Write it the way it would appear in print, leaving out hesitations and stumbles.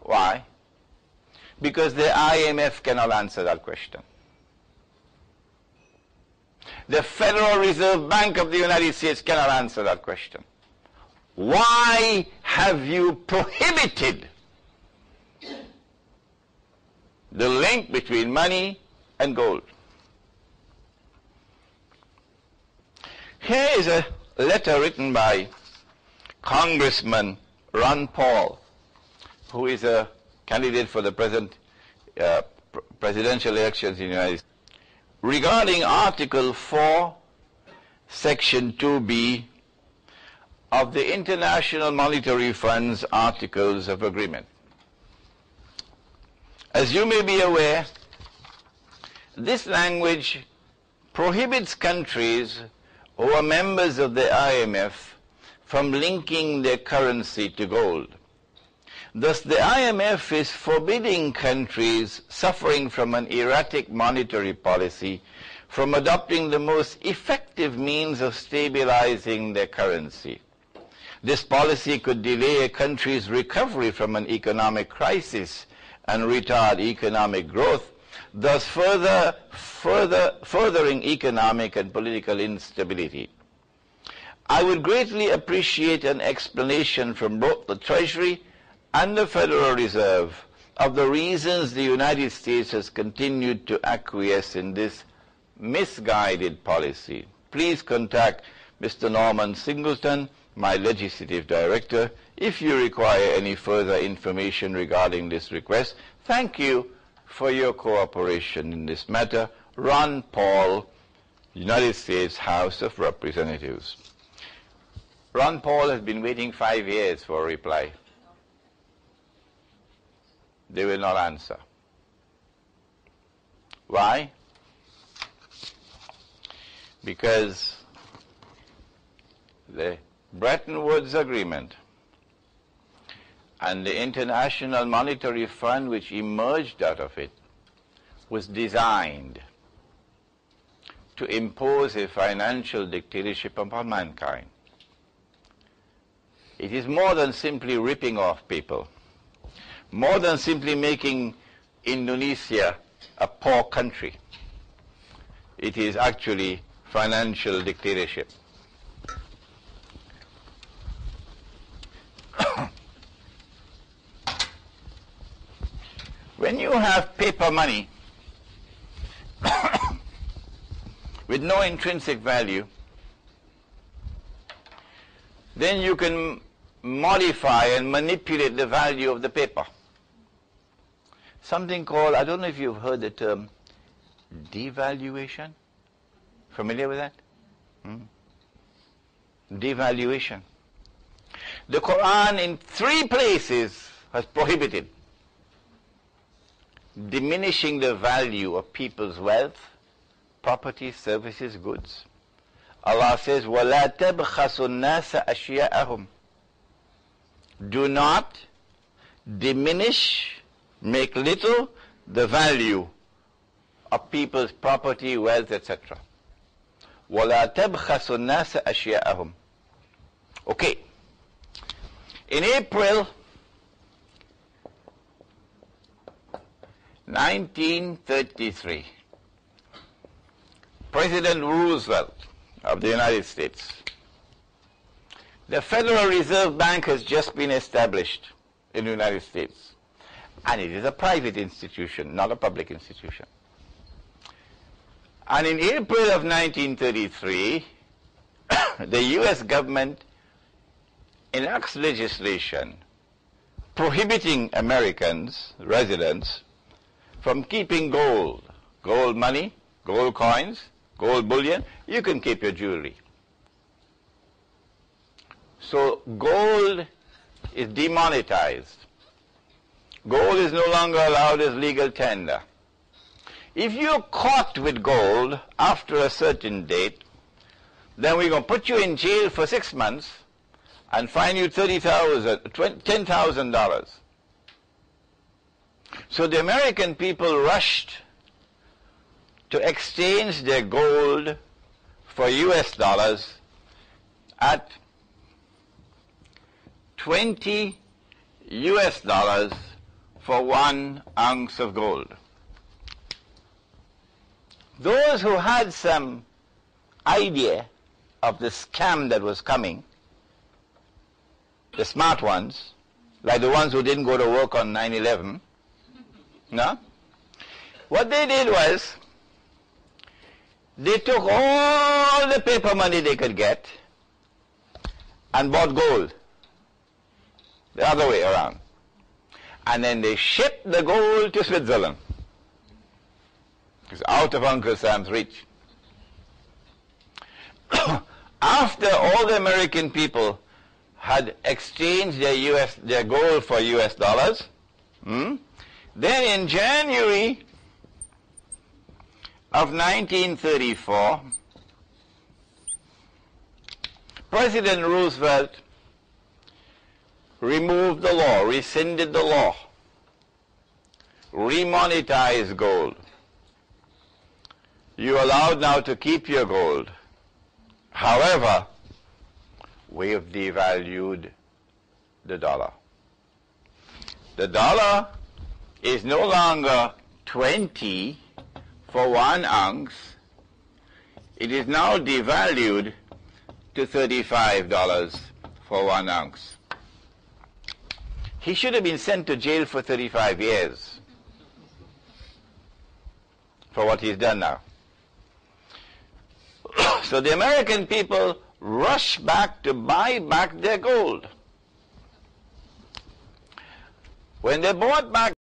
Why? Because the IMF cannot answer that question. The Federal Reserve Bank of the United States cannot answer that question. Why have you prohibited the link between money and gold? Here is a letter written by Congressman Ron Paul, who is a candidate for the present presidential elections in the United States, regarding Article 4, Section 2B of the International Monetary Fund's Articles of Agreement. As you may be aware, this language prohibits countries who are members of the IMF from linking their currency to gold. Thus, the IMF is forbidding countries suffering from an erratic monetary policy from adopting the most effective means of stabilizing their currency. This policy could delay a country's recovery from an economic crisis and retard economic growth, thus furthering economic and political instability. I would greatly appreciate an explanation from both the Treasury and the Federal Reserve of the reasons the United States has continued to acquiesce in this misguided policy. Please contact Mr. Norman Singleton, my legislative director, if you require any further information regarding this request. Thank you for your cooperation in this matter. Ron Paul, United States House of Representatives. Ron Paul has been waiting 5 years for a reply. They will not answer. Why? Because the Bretton Woods Agreement and the International Monetary Fund, which emerged out of it, was designed to impose a financial dictatorship upon mankind. It is more than simply ripping off people, more than simply making Indonesia a poor country. It is actually financial dictatorship. When you have paper money with no intrinsic value, then you can modify and manipulate the value of the paper. Something called, I don't know if you've heard the term devaluation. Familiar with that? Devaluation. The Quran in 3 places has prohibited diminishing the value of people's wealth, property, services, goods. Allah says, وَلَا تَبْخَسُوا النَّاسَ أَشْيَاءَهُمْ. Do not diminish, make little the value of people's property, wealth, etc. وَلَا تَبْخَسُوا النَّاسَ أَشْيَاءَهُمْ. Okay. In April 1933, President Roosevelt of the United States, the Federal Reserve Bank has just been established in the United States, and it is a private institution, not a public institution. And in April of 1933, the U.S. government enacts legislation prohibiting Americans, residents, from keeping gold, gold money, gold coins, gold bullion. You can keep your jewelry. So gold is demonetized. Gold is no longer allowed as legal tender. If you're caught with gold after a certain date, then we're going to put you in jail for 6 months and fine you $10,000. So the American people rushed to exchange their gold for US dollars at 20 US dollars for 1 ounce of gold. Those who had some idea of the scam that was coming, the smart ones, like the ones who didn't go to work on 9/11, no? What they did was, they took all the paper money they could get and bought gold, the other way around. And then they shipped the gold to Switzerland. It's out of Uncle Sam's reach. After all the American people had exchanged their gold for US dollars, then in January of 1934, President Roosevelt removed the law, rescinded the law, remonetized gold. You're allowed now to keep your gold. However, we've devalued the dollar. The dollar is no longer 20 for 1 ounce. It is now devalued to $35 for 1 ounce. He should have been sent to jail for 35 years for what he's done now. So the American people rush back to buy back their gold. When they bought back